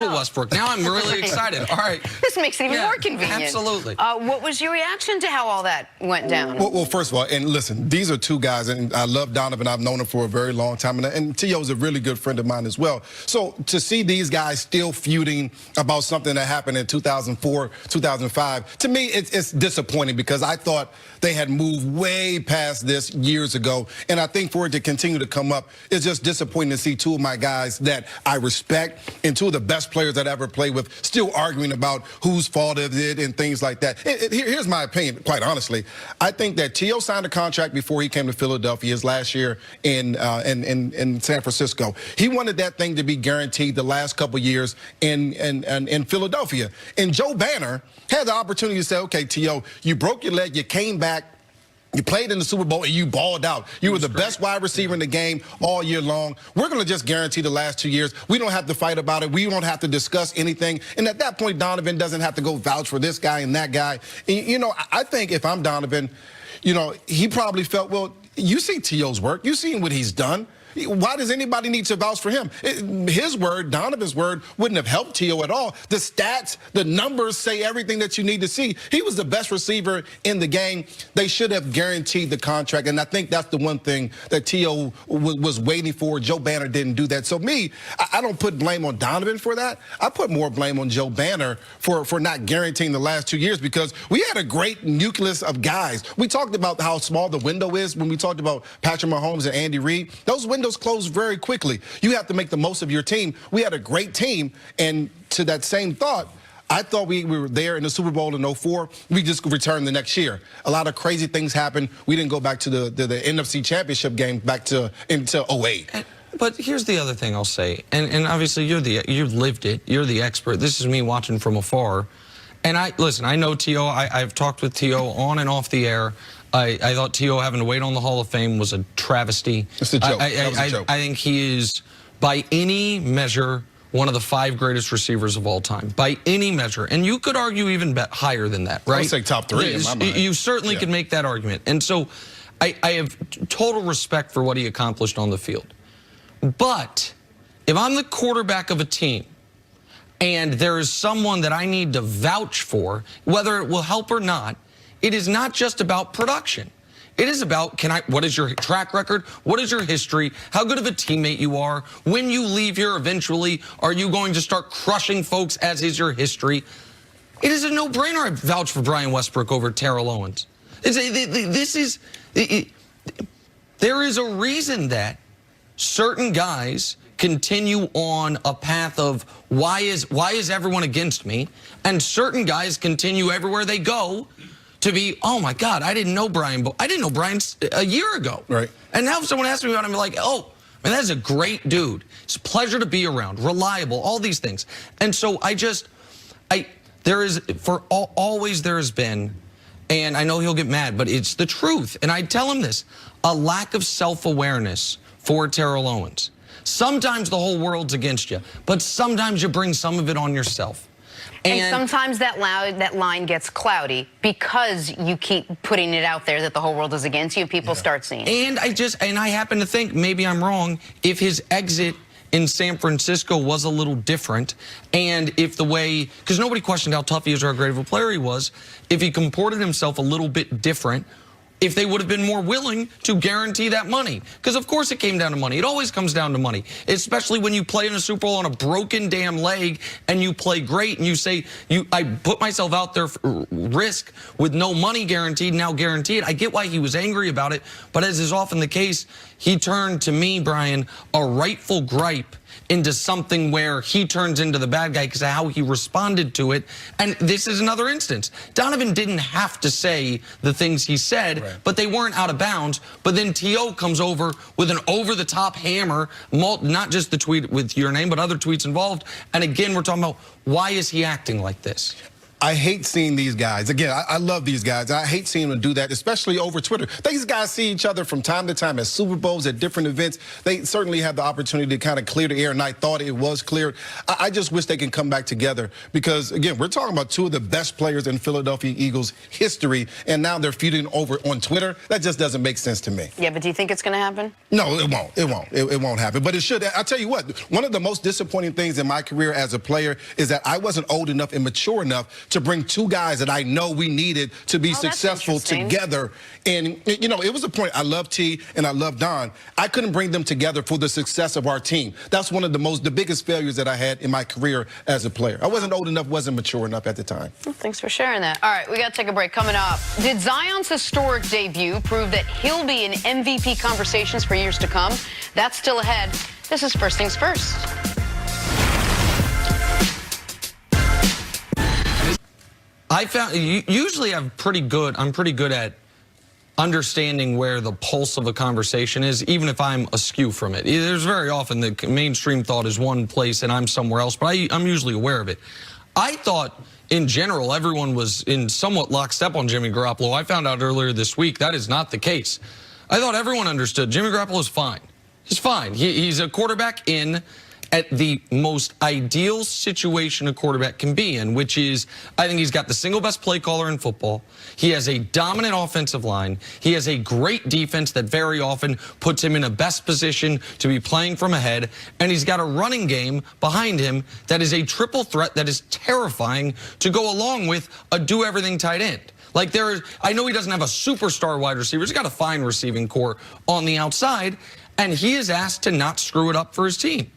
Westbrook. Now I'm really excited. All right. This makes it even more convenient. Absolutely. What was your reaction to how all that went down? Well, first of all, and listen, these are two guys, and I love Donovan. I've known him for a very long time, and T.O.'s a really good friend of mine as well. So to see these guys still feuding about something that happened in 2004, 2005, to me, it's disappointing because I thought they had moved way past this years ago, and I think for it to continue to come up, it's just disappointing to see two of my guys that I respect and two of the best players that I ever played with still arguing about whose fault is it and things like that. Here's my opinion, quite honestly. I think that T.O. signed a contract before he came to Philadelphia his last year in San Francisco. He wanted that thing to be guaranteed the last couple years in Philadelphia. And Joe Banner had the opportunity to say, okay, T.O., you broke your leg, you came back, you played in the Super Bowl, and you balled out. You were the best wide receiver in the game all year long. We're going to just guarantee the last 2 years. We don't have to fight about it. We don't have to discuss anything. And at that point, Donovan doesn't have to go vouch for this guy and that guy. And, you know, I think if I'm Donovan, you know, he probably felt, well, you see T.O.'s work. You've seen what he's done. Why does anybody need to vouch for him? His word, Donovan's word, wouldn't have helped T.O. at all. The stats, the numbers say everything that you need to see. He was the best receiver in the game. They should have guaranteed the contract, and I think that's the one thing that T.O. was waiting for. Joe Banner didn't do that. So me, I don't put blame on Donovan for that. I put more blame on Joe Banner for not guaranteeing the last 2 years because we had a great nucleus of guys. We talked about how small the window is when we talked about Patrick Mahomes and Andy Reid. Those windows close very quickly. You have to make the most of your team. We had a great team, and to that same thought, I thought we were there in the Super Bowl in 04. We just returned the next year. A lot of crazy things happened. We didn't go back to the NFC Championship game back into 08. But here's the other thing I'll say, and obviously you've lived it. You're the expert. This is me watching from afar. And listen, I know T.O. I've talked with T.O. on and off the air. I thought T.O. having to wait on the Hall of Fame was a travesty. It's a joke. That was a joke. I think he is, by any measure, one of the 5 greatest receivers of all time. By any measure. And you could argue even higher than that, right? I would say top 3 in my mind. You certainly could make that argument. And so I have total respect for what he accomplished on the field. But if I'm the quarterback of a team, and there is someone that I need to vouch for, whether it will help or not, it is not just about production. It is about, what is your track record? What is your history? How good of a teammate you are? When you leave here eventually, are you going to start crushing folks, as is your history? It is a no-brainer I vouch for Brian Westbrook over Terrell Owens. There is a reason that certain guys continue on a path of why is everyone against me, and certain guys continue everywhere they go to be, oh my God, I didn't know Brian, but I didn't know Brian a year ago. Right. And now if someone asks me about him, I'm like, oh, man, that's a great dude. It's a pleasure to be around, reliable, all these things. And so there has been, and I know he'll get mad, but it's the truth. And I tell him this, a lack of self-awareness for Terrell Owens. Sometimes the whole world's against you, but sometimes you bring some of it on yourself. And sometimes that line gets cloudy because you keep putting it out there that the whole world is against you. People start seeing it. And I happen to think, maybe I'm wrong, if his exit in San Francisco was a little different, and if the way, because nobody questioned how tough he is or how great of a player he was, if he comported himself a little bit different, if they would have been more willing to guarantee that money. Because, of course, it came down to money. It always comes down to money, especially when you play in a Super Bowl on a broken damn leg and you play great and you say, I put myself out there for risk with no money guaranteed, now guaranteed. I get why he was angry about it, but as is often the case, he turned, to me, Brian, a rightful gripe into something where he turns into the bad guy because of how he responded to it. And this is another instance. Donovan didn't have to say the things he said, but they weren't out of bounds. But then T.O. comes over with an over-the-top hammer, not just the tweet with your name, but other tweets involved. And again, we're talking about, why is he acting like this? I hate seeing these guys. Again, I love these guys. I hate seeing them do that, especially over Twitter. These guys see each other from time to time at Super Bowls, at different events. They certainly have the opportunity to kind of clear the air, and I thought it was cleared. I just wish they can come back together because, again, we're talking about two of the best players in Philadelphia Eagles history, and now they're feuding over on Twitter. That just doesn't make sense to me. Yeah, but do you think it's going to happen? No, it won't. It won't. It won't happen. But it should. I'll tell you what, one of the most disappointing things in my career as a player is that I wasn't old enough and mature enough to bring two guys that I know we needed to be successful together. And, you know, it was a point. I love T and I love Don. I couldn't bring them together for the success of our team. That's one of the biggest failures that I had in my career as a player. I wasn't old enough, wasn't mature enough at the time. Well, thanks for sharing that. All right, we got to take a break. Coming up, did Zion's historic debut prove that he'll be in MVP conversations for years to come? That's still ahead. This is First Things First. I found usually I'm pretty good at understanding where the pulse of a conversation is, even if I'm askew from it. There's very often the mainstream thought is one place and I'm somewhere else, but I'm usually aware of it. I thought, in general, everyone was in somewhat lockstep on Jimmy Garoppolo. I found out earlier this week that is not the case. I thought everyone understood Jimmy Garoppolo's fine. He's fine. He's a quarterback at the most ideal situation a quarterback can be in, which is, I think he's got the single best play caller in football. He has a dominant offensive line. He has a great defense that very often puts him in a best position to be playing from ahead. And he's got a running game behind him that is a triple threat that is terrifying to go along with a do-everything tight end. Like I know he doesn't have a superstar wide receiver. He's got a fine receiving core on the outside, and he is asked to not screw it up for his team.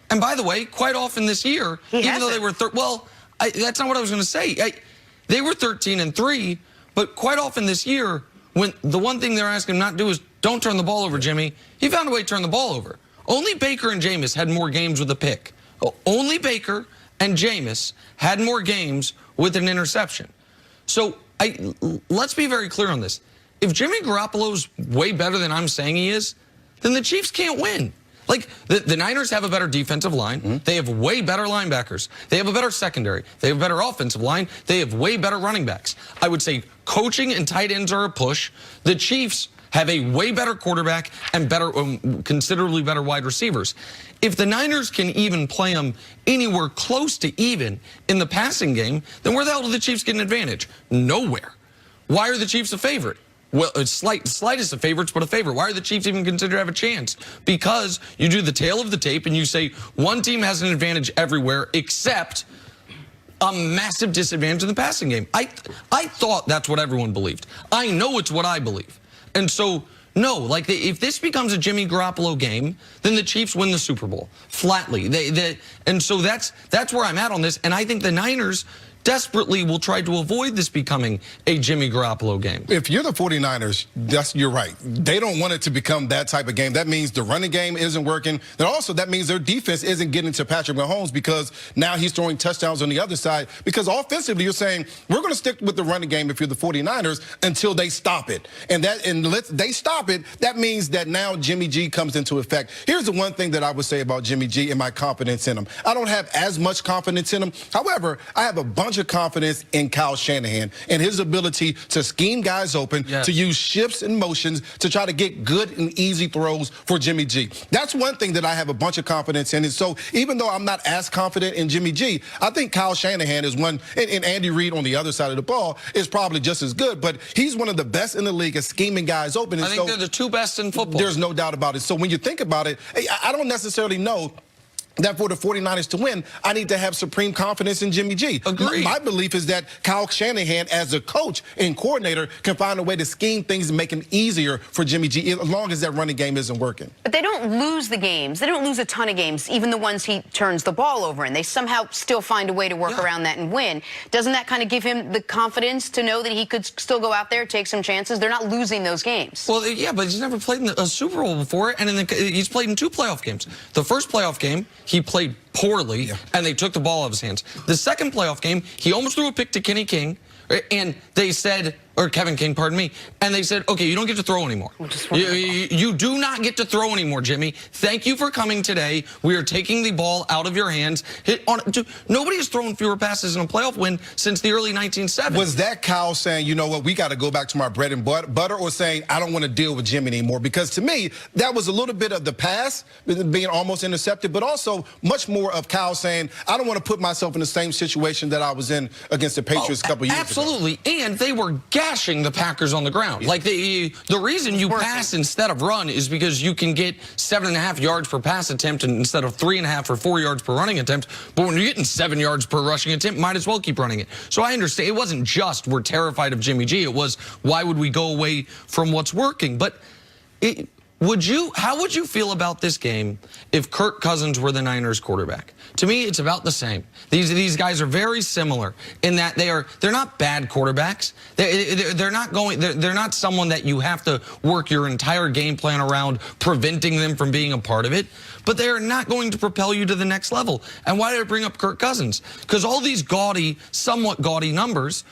And by the way, quite often this year, even though they were that's not what I was going to say. They were 13-3, but quite often this year, when the one thing they're asking him not to do is don't turn the ball over, Jimmy, he found a way to turn the ball over. Only Baker and Jameis had more games with a pick. Only Baker and Jameis had more games with an interception. So let's be very clear on this. If Jimmy Garoppolo's way better than I'm saying he is, then the Chiefs can't win. Like, the Niners have a better defensive line. Mm-hmm. They have way better linebackers. They have a better secondary. They have a better offensive line. They have way better running backs. I would say coaching and tight ends are a push. The Chiefs have a way better quarterback and considerably better wide receivers. If the Niners can even play them anywhere close to even in the passing game, then where the hell do the Chiefs get an advantage? Nowhere. Why are the Chiefs a favorite? Well, it's slightest of favorites, but a favorite. Why are the Chiefs even considered to have a chance? Because you do the tail of the tape and you say one team has an advantage everywhere except a massive disadvantage in the passing game. I thought that's what everyone believed. I know it's what I believe. And so, no, like if this becomes a Jimmy Garoppolo game, then the Chiefs win the Super Bowl flatly. And so that's where I'm at on this. And I think the Niners desperately will try to avoid this becoming a Jimmy Garoppolo game. If you're the 49ers, you're right. They don't want it to become that type of game. That means the running game isn't working. And also that means their defense isn't getting to Patrick Mahomes because now he's throwing touchdowns on the other side. Because offensively, you're saying, we're going to stick with the running game if you're the 49ers until they stop it. And they stop it, that means that now Jimmy G comes into effect. Here's the one thing that I would say about Jimmy G and my confidence in him. I don't have as much confidence in him. However, I have a bunch of confidence in Kyle Shanahan and his ability to scheme guys open, to use shifts and motions to try to get good and easy throws for Jimmy G. That's one thing that I have a bunch of confidence in. And so even though I'm not as confident in Jimmy G, I think Kyle Shanahan is one, and Andy Reid on the other side of the ball is probably just as good, but he's one of the best in the league at scheming guys open. And I think they're the two best in football. There's no doubt about it. So when you think about it, I don't necessarily know that for the 49ers to win, I need to have supreme confidence in Jimmy G. Agreed. My belief is that Kyle Shanahan, as a coach and coordinator, can find a way to scheme things and make it easier for Jimmy G, as long as that running game isn't working. But they don't lose the games. They don't lose a ton of games, even the ones he turns the ball over in. They somehow still find a way to work around that and win. Doesn't that kind of give him the confidence to know that he could still go out there, take some chances? They're not losing those games. Well, yeah, but he's never played in a Super Bowl before, and he's played in 2 playoff games. The first playoff game, he played poorly, and they took the ball out of his hands. The second playoff game, he almost threw a pick to Kenny King, and they said, or Kevin King, pardon me, and they said, okay, you don't get to throw anymore. You do not get to throw anymore, Jimmy. Thank you for coming today. We are taking the ball out of your hands. Nobody has thrown fewer passes in a playoff win since the early 1970s. Was that Kyle saying, you know what, we got to go back to my bread and butter, or saying, I don't want to deal with Jimmy anymore? Because to me, that was a little bit of the pass being almost intercepted, but also much more of Kyle saying, I don't want to put myself in the same situation that I was in against the Patriots a couple years ago. Absolutely, and they were gashing the Packers on the ground. Like the reason you pass instead of run is because you can get 7.5 yards per pass attempt instead of 3.5 or 4 yards per running attempt. But when you're getting 7 yards per rushing attempt, might as well keep running it. So I understand it wasn't just we're terrified of Jimmy G. It was why would we go away from what's working? But how would you feel about this game if Kirk Cousins were the Niners quarterback? To me, it's about the same. These guys are very similar in that they're not bad quarterbacks. They're not someone that you have to work your entire game plan around preventing them from being a part of it. But they are not going to propel you to the next level. And why did I bring up Kirk Cousins? Because all these somewhat gaudy numbers,